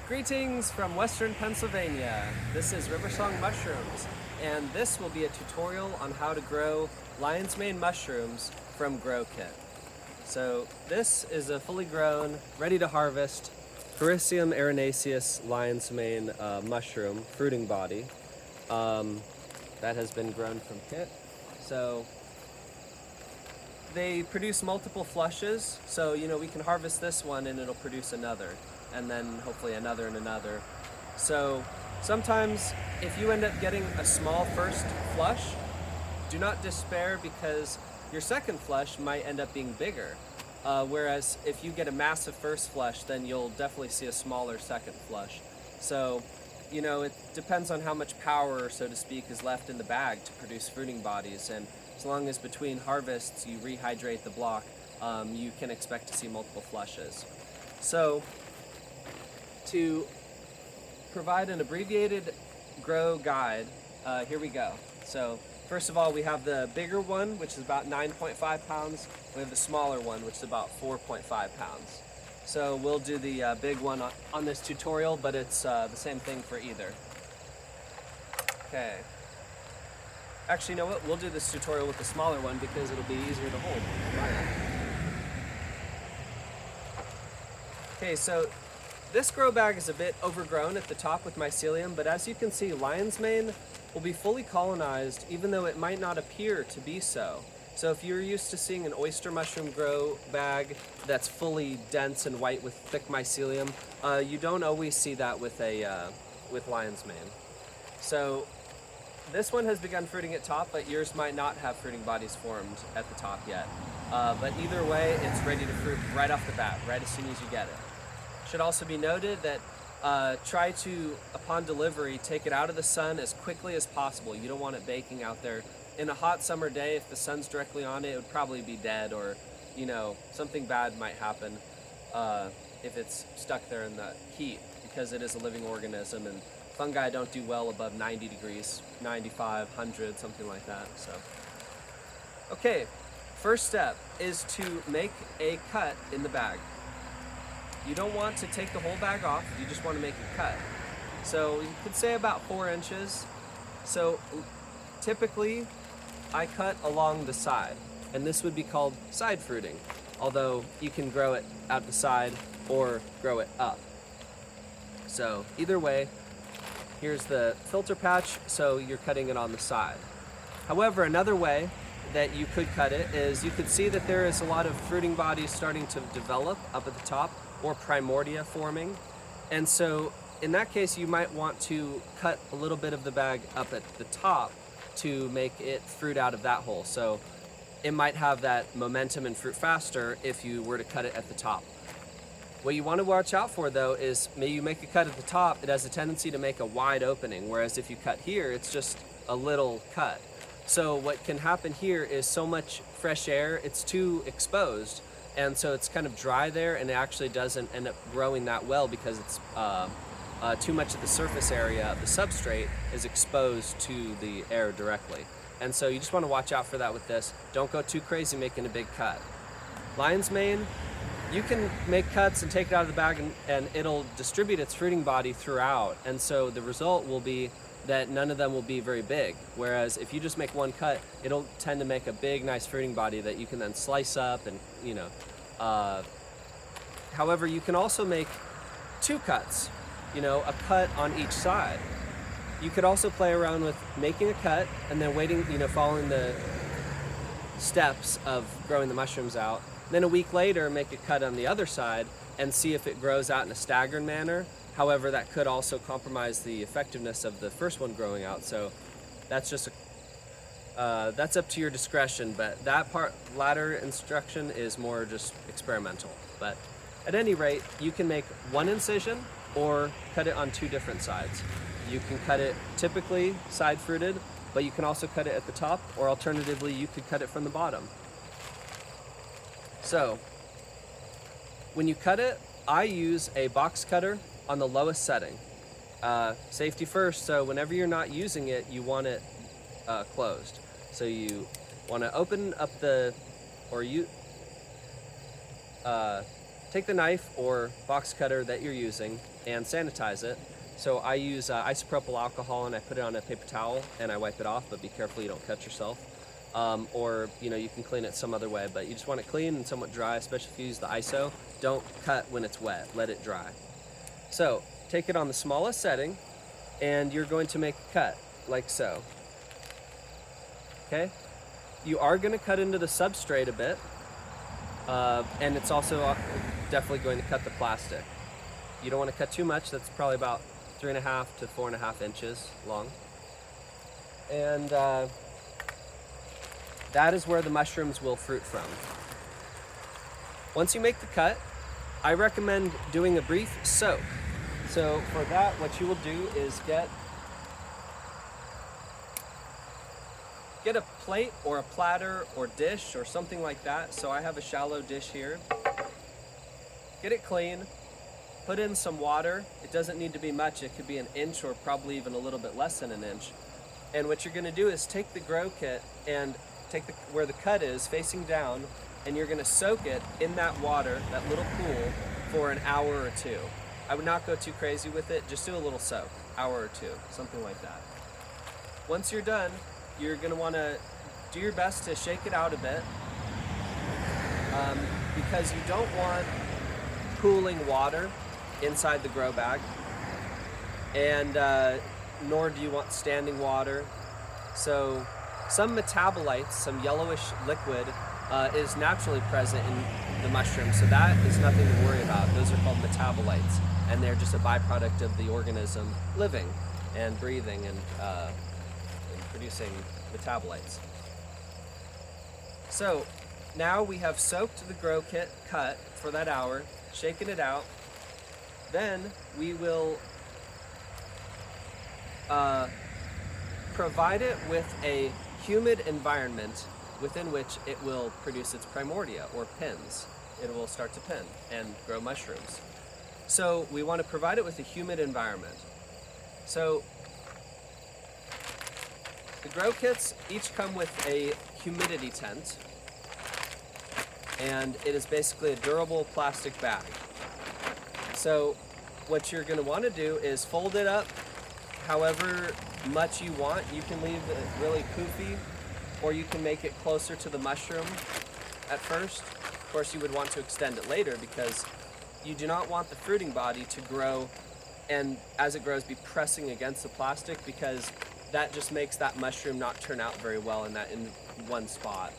Greetings from Western Pennsylvania. This is Riversong Mushrooms, and this will be a tutorial on how to grow lion's mane mushrooms from Grow Kit. So this is a fully grown, ready to harvest Parisium erinaceus lion's mane mushroom fruiting body that has been grown from kit. So they produce multiple flushes, so we can harvest this one and it'll produce another, and then hopefully another and another. So sometimes if you end up getting a small first flush, do not despair, because your second flush might end up being bigger. Whereas if you get a massive first flush, then you'll definitely see a smaller second flush. So it depends on how much power, so to speak, is left in the bag to produce fruiting bodies, and as long as between harvests you rehydrate the block, you can expect to see multiple flushes. So to provide an abbreviated grow guide, here we go. So first of all, we have the bigger one, which is about 9.5 pounds. We have the smaller one, which is about 4.5 pounds. So we'll do the big one on this tutorial, but it's the same thing for either. Okay. Actually, you know what? We'll do this tutorial with the smaller one because it'll be easier to hold. Okay, so this grow bag is a bit overgrown at the top with mycelium, but as you can see, lion's mane will be fully colonized even though it might not appear to be so. So if you're used to seeing an oyster mushroom grow bag that's fully dense and white with thick mycelium, you don't always see that with lion's mane. So this one has begun fruiting at top, but yours might not have fruiting bodies formed at the top yet. But either way, it's ready to fruit right off the bat, right as soon as you get it. Should also be noted that try to, upon delivery, take it out of the sun as quickly as possible. You don't want it baking out there. In a hot summer day, if the sun's directly on it, it would probably be dead, or something bad might happen if it's stuck there in the heat, because it is a living organism, and fungi don't do well above 90 degrees, 95, 100, something like that. So, okay, first step is to make a cut in the bag. You don't want to take the whole bag off, you just want to make a cut. So you could say about 4 inches. So typically I cut along the side, and this would be called side fruiting, although you can grow it out the side or grow it up. So either way, here's the filter patch, so you're cutting it on the side. However, another way that you could cut it is you could see that there is a lot of fruiting bodies starting to develop up at the top, or primordia forming. And so in that case, you might want to cut a little bit of the bag up at the top to make it fruit out of that hole. So it might have that momentum and fruit faster if you were to cut it at the top. What you want to watch out for, though, is maybe you make a cut at the top, it has a tendency to make a wide opening, whereas if you cut here, it's just a little cut. So what can happen here is so much fresh air, it's too exposed, and so it's kind of dry there, and it actually doesn't end up growing that well because it's too much of the surface area of the substrate is exposed to the air directly. And so you just want to watch out for that with this. Don't go too crazy making a big cut. Lion's mane, you can make cuts and take it out of the bag, and it'll distribute its fruiting body throughout, and so the result will be that none of them will be very big. Whereas if you just make one cut, it'll tend to make a big, nice fruiting body that you can then slice up and, however, you can also make 2 cuts, a cut on each side. You could also play around with making a cut and then waiting, following the steps of growing the mushrooms out. Then a week later, make a cut on the other side and see if it grows out in a staggered manner. However, that could also compromise the effectiveness of the first one growing out. So that's just that's up to your discretion. But that latter instruction is more just experimental. But at any rate, you can make 1 incision or cut it on 2 different sides. You can cut it typically side fruited, but you can also cut it at the top, or alternatively, you could cut it from the bottom. So when you cut it, I use a box cutter on the lowest setting. Safety first, so whenever you're not using it, you want it closed. So you want to open up take the knife or box cutter that you're using and sanitize it. So I use isopropyl alcohol and I put it on a paper towel and I wipe it off, but be careful you don't cut yourself. Or you can clean it some other way, but you just want it clean and somewhat dry, especially if you use the ISO. Don't cut when it's wet, let it dry. So take it on the smallest setting and you're going to make a cut like so. Okay? You are going to cut into the substrate a bit, and it's also definitely going to cut the plastic. You don't want to cut too much. That's probably about 3.5 to 4.5 inches long. And that is where the mushrooms will fruit from. Once you make the cut, I recommend doing a brief soak. So for that, what you will do is get a plate or a platter or dish or something like that. So I have a shallow dish here. Get it clean, put in some water. It doesn't need to be much. It could be an inch or probably even a little bit less than an inch. And what you're gonna do is take the grow kit and take where the cut is facing down, and you're gonna soak it in that water, that little pool, for an hour or two. I would not go too crazy with it, just do a little soak, hour or two, something like that. Once you're done, you're gonna wanna do your best to shake it out a bit, because you don't want cooling water inside the grow bag, and nor do you want standing water. So some metabolites, some yellowish liquid, is naturally present in the mushroom, so that is nothing to worry about. Those are called metabolites, and they're just a byproduct of the organism living and breathing and producing metabolites. So now we have soaked the grow kit cut for that hour, shaken it out. Then we will provide it with a humid environment within which it will produce its primordia, or pins. It will start to pin and grow mushrooms. So we want to provide it with a humid environment. So the grow kits each come with a humidity tent, and it is basically a durable plastic bag. So what you're going to want to do is fold it up however much you want. You can leave it really poofy, or you can make it closer to the mushroom at first. Of course, you would want to extend it later because you do not want the fruiting body to grow and as it grows be pressing against the plastic, because that just makes that mushroom not turn out very well in one spot.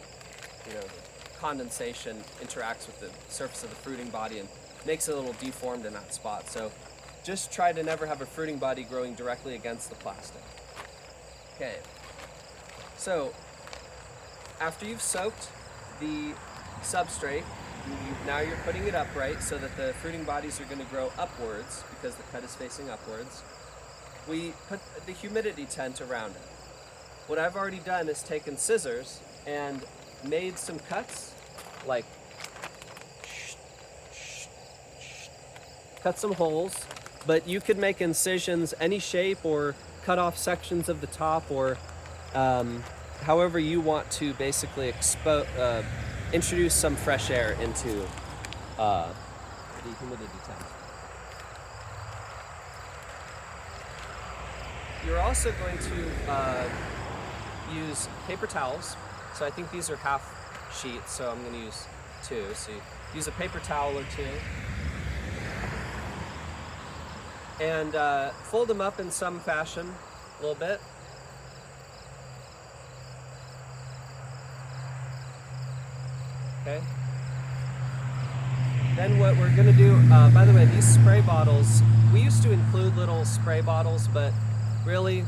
Condensation interacts with the surface of the fruiting body and makes it a little deformed in that spot. So just try to never have a fruiting body growing directly against the plastic. Okay, so after you've soaked the substrate, now you're putting it upright so that the fruiting bodies are going to grow upwards because the cut is facing upwards. We put the humidity tent around it. What I've already done is taken scissors and made some cuts, like cut some holes, but you could make incisions any shape or cut off sections of the top, or however you want to basically introduce some fresh air into the humidity tent. You're also going to use paper towels. So I think these are half sheets, so I'm going to use 2. So you use a paper towel or 2. And fold them up in some fashion a little bit. Okay. Then what we're going to do, by the way, these spray bottles, we used to include little spray bottles, but really,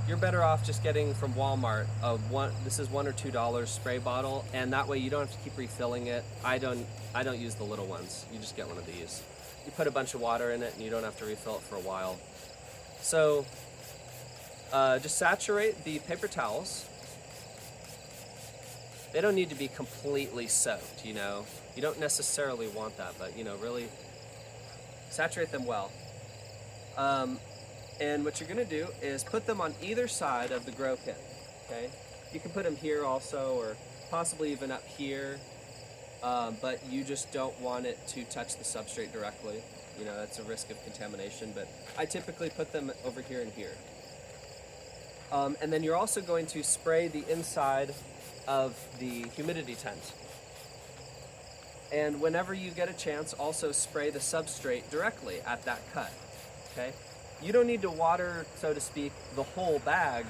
you're better off just getting from Walmart this is $1 or $2 spray bottle, and that way you don't have to keep refilling it. I don't use the little ones. You just get one of these. You put a bunch of water in it and you don't have to refill it for a while. So just saturate the paper towels. They don't need to be completely soaked, You don't necessarily want that, but really saturate them well. And what you're going to do is put them on either side of the grow kit, okay? You can put them here also, or possibly even up here. but you just don't want it to touch the substrate directly. You know, that's a risk of contamination, but I typically put them over here and here. And then you're also going to spray the inside of the humidity tent. And whenever you get a chance, also spray the substrate directly at that cut, okay? You don't need to water, so to speak, the whole bag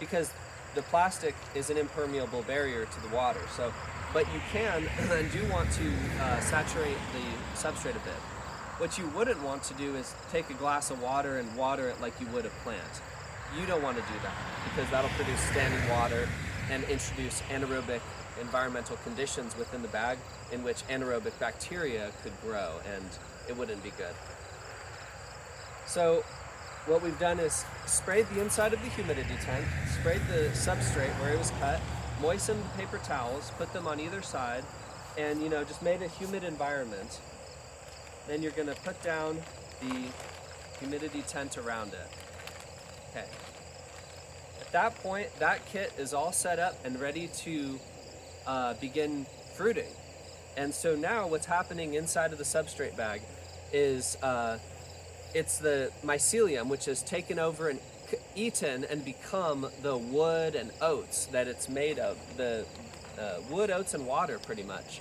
because the plastic is an impermeable barrier to the water. So, but you can and do want to saturate the substrate a bit. What you wouldn't want to do is take a glass of water and water it like you would a plant. You don't want to do that because that'll produce standing water and introduce anaerobic environmental conditions within the bag in which anaerobic bacteria could grow, and it wouldn't be good. So what we've done is sprayed the inside of the humidity tent, sprayed the substrate where it was cut, moistened the paper towels, put them on either side, and just made a humid environment. Then you're going to put down the humidity tent around it. Okay. At that point, that kit is all set up and ready to begin fruiting. And so now what's happening inside of the substrate bag is it's the mycelium, which has taken over and eaten and become the wood and oats that it's made of, the wood, oats, and water pretty much.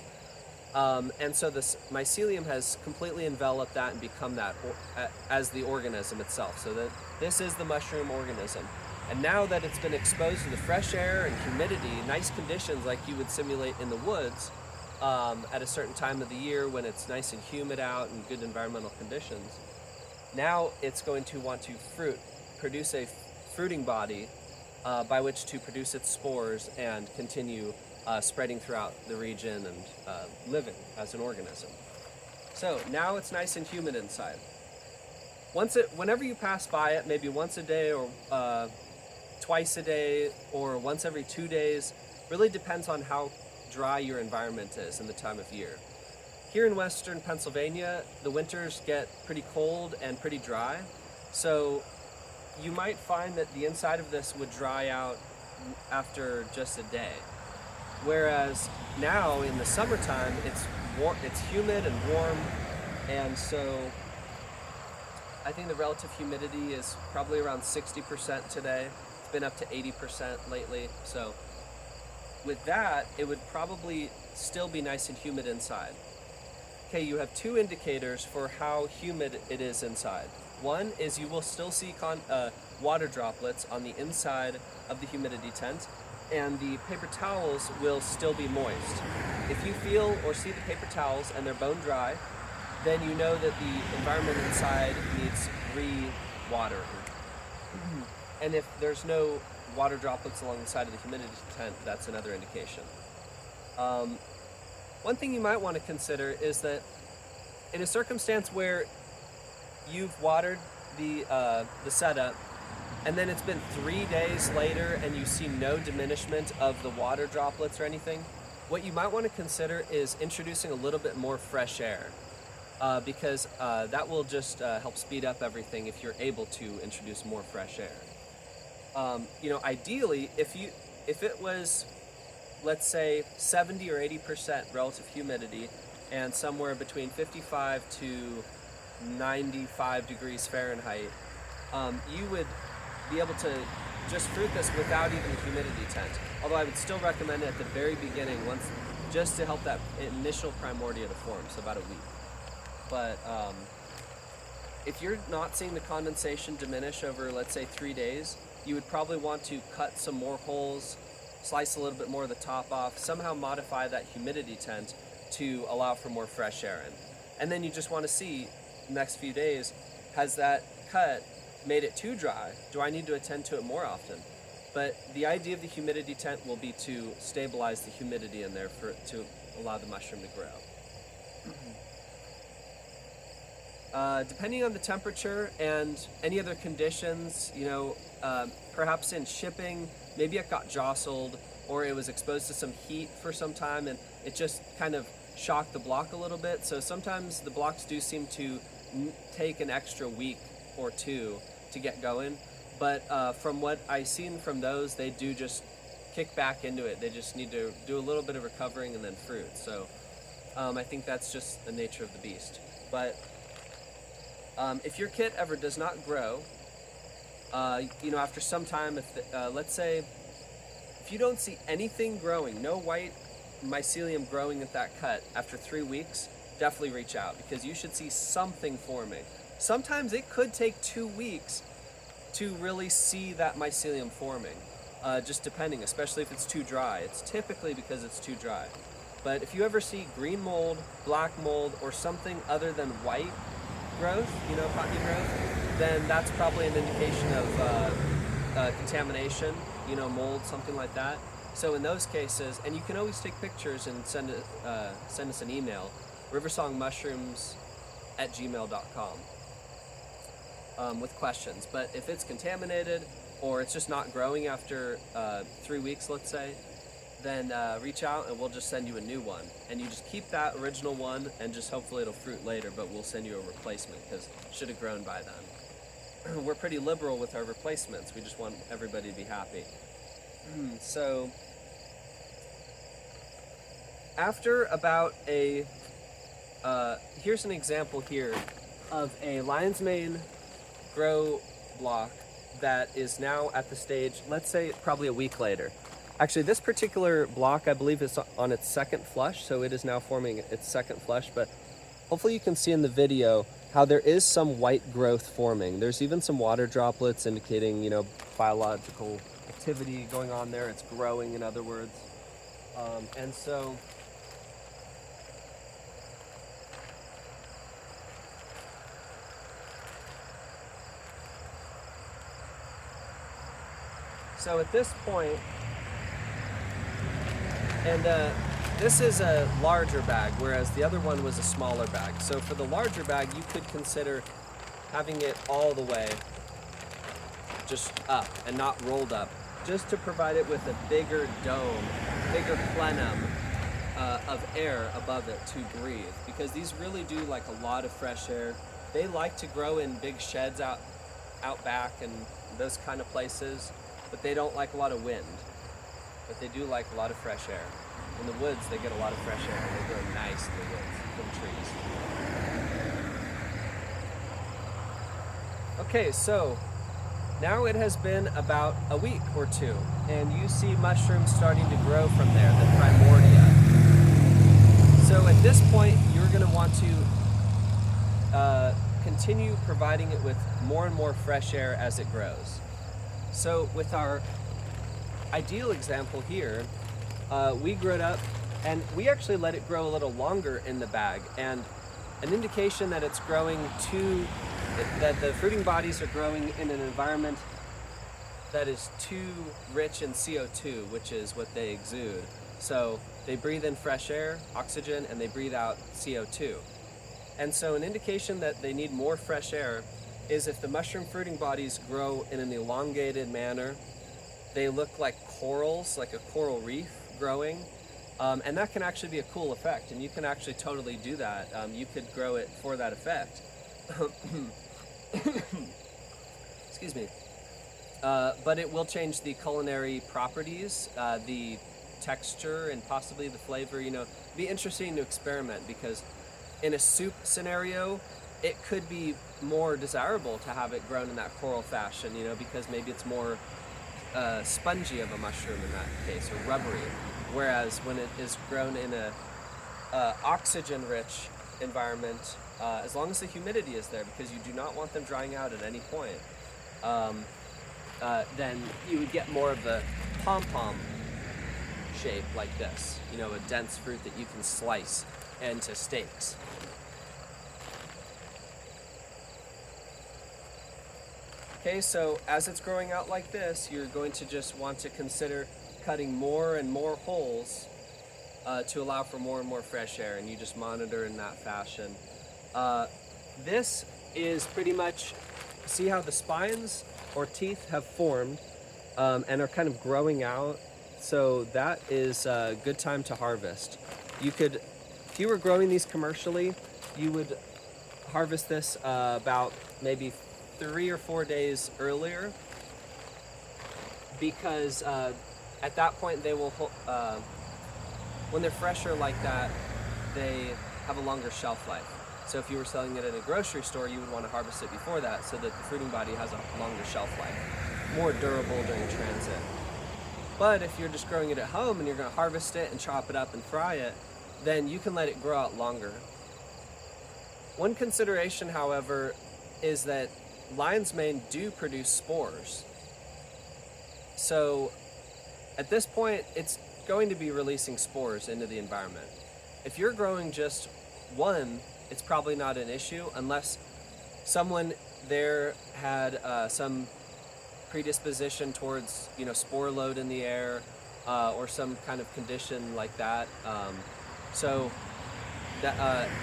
And so this mycelium has completely enveloped that and become that as the organism itself. So that this is the mushroom organism. And now that it's been exposed to the fresh air and humidity, nice conditions like you would simulate in the woods at a certain time of the year when it's nice and humid out and good environmental conditions, now it's going to want to produce a fruiting body by which to produce its spores and continue spreading throughout the region and living as an organism. So now it's nice and humid inside. Whenever you pass by it, maybe once a day or twice a day or once every 2 days, really depends on how dry your environment is in the time of year. Here in western Pennsylvania, the winters get pretty cold and pretty dry, so you might find that the inside of this would dry out after just a day. Whereas now in the summertime, it's humid and warm, and so I think the relative humidity is probably around 60% today. It's been up to 80% lately. So with that, it would probably still be nice and humid inside. Okay, you have two indicators for how humid it is inside. One is you will still see water droplets on the inside of the humidity tent, and the paper towels will still be moist. If you feel or see the paper towels and they're bone dry, then you know that the environment inside needs re-watering. And if there's no water droplets along the side of the humidity tent, that's another indication. One thing you might want to consider is that in a circumstance where you've watered the setup, and then it's been 3 days later and you see no diminishment of the water droplets or anything, what you might want to consider is introducing a little bit more fresh air, because that will just help speed up everything if you're able to introduce more fresh air. Ideally, if it was, let's say, 70 or 80% relative humidity and somewhere between 55 to 95 degrees Fahrenheit, you would be able to just fruit this without even a humidity tent. Although I would still recommend it at the very beginning, just to help that initial primordia to form, so about a week. But if you're not seeing the condensation diminish over, let's say, 3 days, you would probably want to cut some more holes, slice a little bit more of the top off, somehow modify that humidity tent to allow for more fresh air in. And then you just want to see, the next few days, has that cut made it too dry? Do I need to attend to it more often? But the idea of the humidity tent will be to stabilize the humidity in there to allow the mushroom to grow. Depending on the temperature and any other conditions, perhaps in shipping, maybe it got jostled or it was exposed to some heat for some time and it just kind of shocked the block a little bit. So sometimes the blocks do seem to take an extra week or two to get going. But from what I've seen from those, they do just kick back into it. They just need to do a little bit of recovering and then fruit. So I think that's just the nature of the beast. But if your kit ever does not grow, after some time, let's say, if you don't see anything growing, no white mycelium growing at that cut after 3 weeks, definitely reach out because you should see something forming. Sometimes it could take 2 weeks to really see that mycelium forming, just depending, especially if it's too dry. It's typically because it's too dry. But if you ever see green mold, black mold, or something other than white growth, cottony growth, then that's probably an indication of contamination, mold, something like that. So in those cases, and you can always take pictures and send us an email, riversongmushrooms@gmail.com, with questions. But if it's contaminated or it's just not growing after 3 weeks, let's say, then reach out and we'll just send you a new one. And you just keep that original one and just hopefully it'll fruit later, but we'll send you a replacement because it should have grown by then. We're pretty liberal with our replacements. We just want everybody to be happy. So after about here's an example here of a lion's mane grow block that is now at the stage, let's say probably a week later. Actually, this particular block, I believe, is on its second flush, so it is now forming its second flush, but hopefully you can see in the video how there is some white growth forming. There's even some water droplets indicating, biological activity going on there. It's growing, in other words. And so at this point, and this is a larger bag, whereas the other one was a smaller bag. So for the larger bag, you could consider having it all the way just up and not rolled up, just to provide it with a bigger dome, bigger plenum of air above it to breathe. Because these really do like a lot of fresh air. They like to grow in big sheds out back and those kind of places, but they don't like a lot of wind. But they do like a lot of fresh air. In the woods, they get a lot of fresh air. They grow nice in the woods from trees. Okay, so now it has been about a week or two, and you see mushrooms starting to grow from there, the primordia. So at this point, you're going to want to continue providing it with more and more fresh air as it grows. So with our ideal example here, we grew it up and we actually let it grow a little longer in the bag, and an indication that it's growing that the fruiting bodies are growing in an environment that is too rich in CO2, which is what they exude. So they breathe in fresh air, oxygen, and they breathe out CO2. And so an indication that they need more fresh air is if the mushroom fruiting bodies grow in an elongated manner. They look like corals, like a coral reef growing, and that can actually be a cool effect, and you can actually totally do that. You could grow it for that effect. Excuse me. But it will change the culinary properties, the texture, and possibly the flavor. It'd be interesting to experiment, because in a soup scenario, it could be more desirable to have it grown in that coral fashion, because maybe it's more spongy of a mushroom in that case, or rubbery. Whereas when it is grown in a oxygen-rich environment, as long as the humidity is there, because you do not want them drying out at any point, then you would get more of the pom-pom shape like this, a dense fruit that you can slice into steaks. Okay, so as it's growing out like this, you're going to just want to consider cutting more and more holes to allow for more and more fresh air, and you just monitor in that fashion. This is pretty much, see how the spines or teeth have formed and are kind of growing out. So that is a good time to harvest. You could, if you were growing these commercially, you would harvest this about maybe 3 or 4 days earlier, because at that point they will, when they're fresher like that, they have a longer shelf life. So if you were selling it in a grocery store, you would want to harvest it before that so that the fruiting body has a longer shelf life, more durable during transit. But if you're just growing it at home and you're going to harvest it and chop it up and fry it, then you can let it grow out longer. One consideration, however, is that lion's mane do produce spores. So at this point, it's going to be releasing spores into the environment. If you're growing just one, it's probably not an issue unless someone there had some predisposition towards, spore load in the air or some kind of condition like that.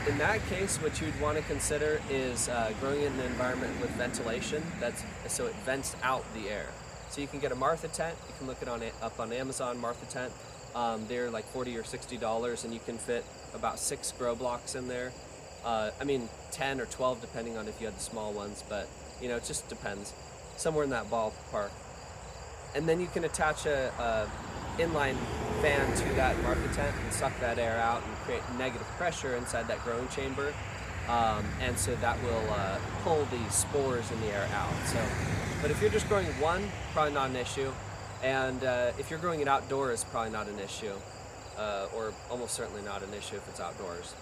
In that case, what you'd want to consider is growing it in an environment with ventilation, so it vents out the air. So you can get a Martha tent. You can look it up on Amazon, Martha tent. They're like $40 or $60, and you can fit about 6 grow blocks in there. 10 or 12 depending on if you had the small ones, but it just depends. Somewhere in that ballpark. And then you can attach a inline fan to that Martha tent and suck that air out and create negative pressure inside that growing chamber. And so that will pull the spores in the air out. But if you're just growing one, probably not an issue. And if you're growing it outdoors, probably not an issue. Or almost certainly not an issue if it's outdoors.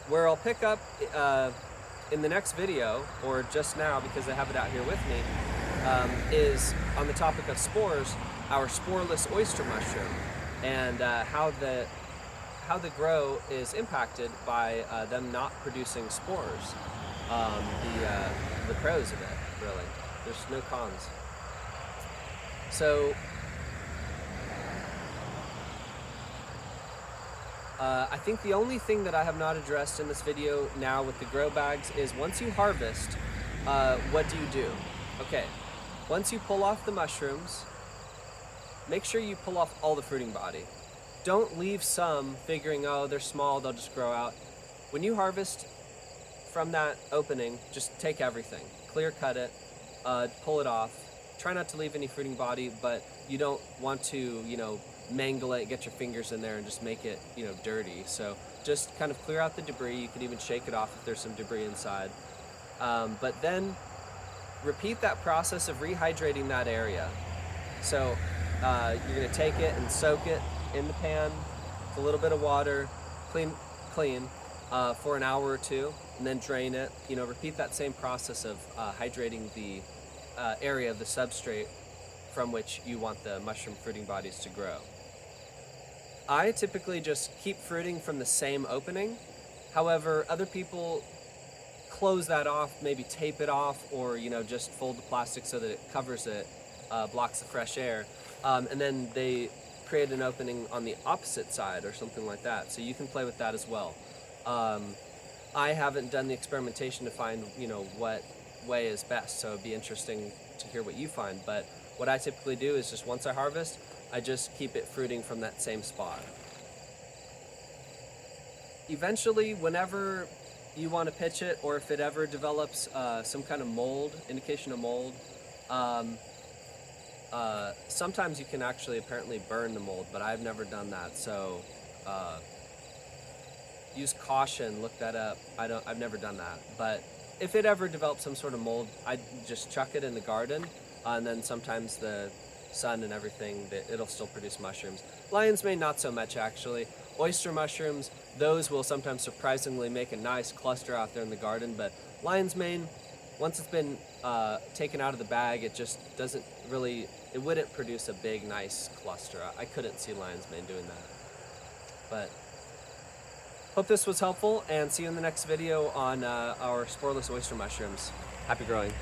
Where I'll pick up in the next video, or just now because I have it out here with me, is on the topic of spores, our sporeless oyster mushroom, and how the grow is impacted by them not producing spores. The pros of it, really. There's no cons. So I think the only thing that I have not addressed in this video now with the grow bags is once you harvest, what do you do? Okay, once you pull off the mushrooms, make sure you pull off all the fruiting body. Don't leave some figuring, oh, they're small, they'll just grow out. When you harvest from that opening, just take everything. Clear cut it, pull it off. Try not to leave any fruiting body, but you don't want to, mangle it, get your fingers in there and just make it, dirty. So just kind of clear out the debris. You can even shake it off if there's some debris inside. But then repeat that process of rehydrating that area. So you're gonna take it and soak it in the pan with a little bit of water, clean, for an hour or two, and then drain it. Repeat that same process of hydrating the area of the substrate from which you want the mushroom fruiting bodies to grow. I typically just keep fruiting from the same opening. However, other people close that off, maybe tape it off, or just fold the plastic so that it covers it, blocks the fresh air, and then they create an opening on the opposite side or something like that. So you can play with that as well. I haven't done the experimentation to find what way is best, so it'd be interesting to hear what you find. But what I typically do is just once I harvest, I just keep it fruiting from that same spot. Eventually, whenever you want to pitch it, or if it ever develops some kind of mold, indication of mold, sometimes you can actually apparently burn the mold, but I've never done that. So use caution, look that up. I've never done that. But if it ever develops some sort of mold, I just chuck it in the garden, and then sometimes the sun and everything, it'll still produce mushrooms. Lion's mane, not so much actually. Oyster mushrooms, those will sometimes surprisingly make a nice cluster out there in the garden, but lion's mane, once it's been taken out of the bag, it just doesn't really, it wouldn't produce a big, nice cluster. I couldn't see lion's mane doing that. But hope this was helpful, and see you in the next video on our sporeless oyster mushrooms. Happy growing.